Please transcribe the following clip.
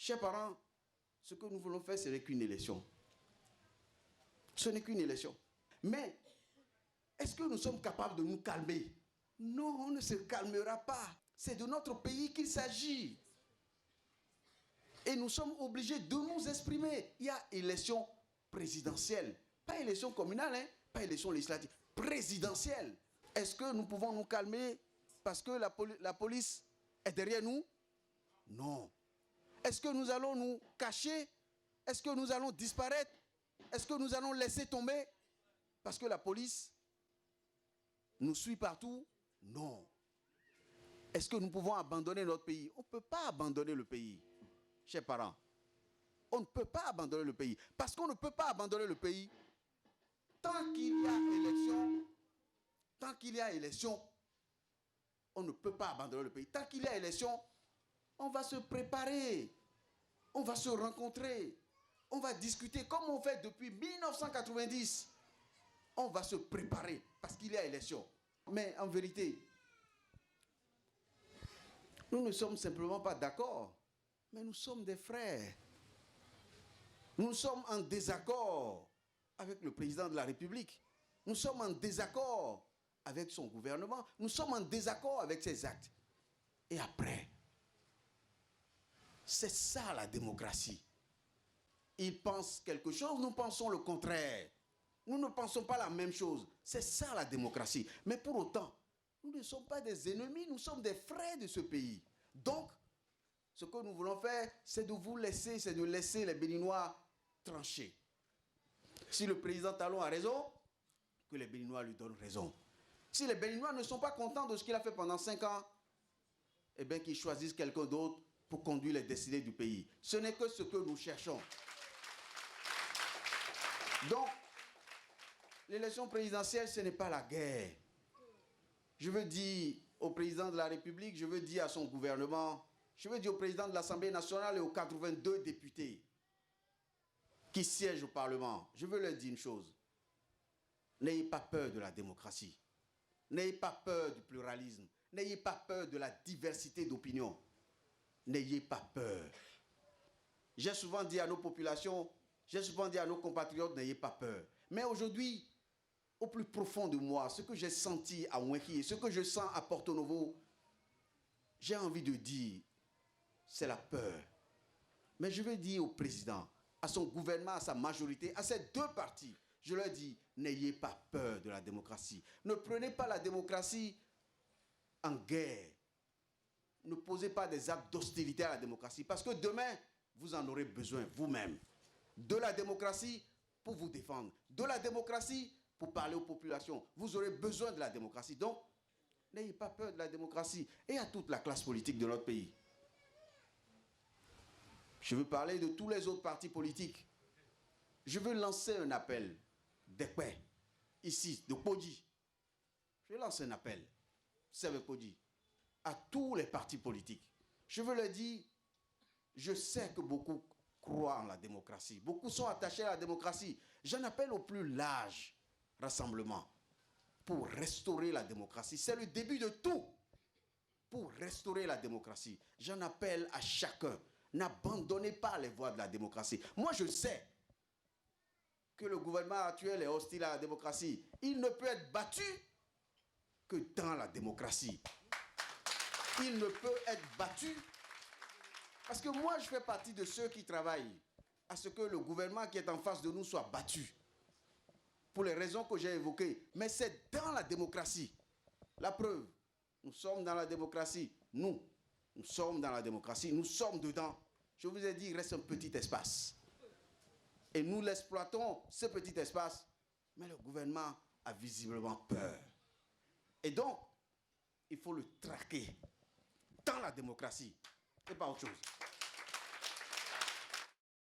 Chers parents, ce que nous voulons faire, ce n'est qu'une élection. Ce n'est qu'une élection. Mais, est-ce que nous sommes capables de nous calmer? Non, on ne se calmera pas. C'est de notre pays qu'il s'agit. Et nous sommes obligés de nous exprimer. Il y a élection présidentielle. Pas élection communale, hein, pas élection législative. Présidentielle. Est-ce que nous pouvons nous calmer parce que la police est derrière nous? Non. Est-ce que nous allons nous cacher? Est-ce que nous allons disparaître? Est-ce que nous allons laisser tomber parce que la police nous suit partout? Non. Est-ce que nous pouvons abandonner notre pays? On ne peut pas abandonner le pays, chers parents. On ne peut pas abandonner le pays. Parce qu'on ne peut pas abandonner le pays tant qu'il y a élection. Tant qu'il y a élection, on ne peut pas abandonner le pays. Tant qu'il y a élection, on va se préparer. On va se rencontrer. On va discuter comme on fait depuis 1990. On va se préparer parce qu'il y a élection. Mais en vérité, nous ne sommes simplement pas d'accord, mais nous sommes des frères. Nous sommes en désaccord avec le président de la République. Nous sommes en désaccord avec son gouvernement. Nous sommes en désaccord avec ses actes. Et après, c'est ça la démocratie. Ils pensent quelque chose, nous pensons le contraire. Nous ne pensons pas la même chose. C'est ça la démocratie. Mais pour autant, nous ne sommes pas des ennemis, nous sommes des frères de ce pays. Donc, ce que nous voulons faire, c'est de vous laisser, c'est de laisser les Béninois trancher. Si le président Talon a raison, que les Béninois lui donnent raison. Si les Béninois ne sont pas contents de ce qu'il a fait pendant 5 ans, eh bien qu'ils choisissent quelqu'un d'autre pour conduire les destinées du pays. Ce n'est que ce que nous cherchons. Donc, l'élection présidentielle, ce n'est pas la guerre. Je veux dire au président de la République, je veux dire à son gouvernement, je veux dire au président de l'Assemblée nationale et aux 82 députés qui siègent au Parlement, je veux leur dire une chose. N'ayez pas peur de la démocratie. N'ayez pas peur du pluralisme. N'ayez pas peur de la diversité d'opinions. N'ayez pas peur. J'ai souvent dit à nos populations, j'ai souvent dit à nos compatriotes, n'ayez pas peur. Mais aujourd'hui, au plus profond de moi, ce que j'ai senti à Moueki, ce que je sens à Porto Novo, j'ai envie de dire, c'est la peur. Mais je veux dire au président, à son gouvernement, à sa majorité, à ces deux partis, je leur dis, n'ayez pas peur de la démocratie. Ne prenez pas la démocratie en guerre. Ne posez pas des actes d'hostilité à la démocratie. Parce que demain, vous en aurez besoin vous-même. De la démocratie pour vous défendre. De la démocratie pour parler aux populations. Vous aurez besoin de la démocratie. Donc, n'ayez pas peur de la démocratie. Et à toute la classe politique de notre pays. Je veux parler de tous les autres partis politiques. Je veux lancer un appel d'Ekwe, ici, de Podi. Je lance un appel, c'est Podi, à tous les partis politiques. Je veux leur dire, je sais que beaucoup croient en la démocratie. Beaucoup sont attachés à la démocratie. J'en appelle au plus large rassemblement pour restaurer la démocratie. C'est le début de tout. Pour restaurer la démocratie, j'en appelle à chacun. N'abandonnez pas les voies de la démocratie. Moi, je sais que le gouvernement actuel est hostile à la démocratie. Il ne peut être battu que dans la démocratie. Il ne peut être battu parce que moi, je fais partie de ceux qui travaillent à ce que le gouvernement qui est en face de nous soit battu. Pour les raisons que j'ai évoquées. Mais c'est dans la démocratie. La preuve, nous sommes dans la démocratie. Nous sommes dans la démocratie. Nous sommes dedans. Je vous ai dit, il reste un petit espace. Et nous l'exploitons, ce petit espace. Mais le gouvernement a visiblement peur. Et donc, il faut le traquer dans la démocratie. Et pas autre chose.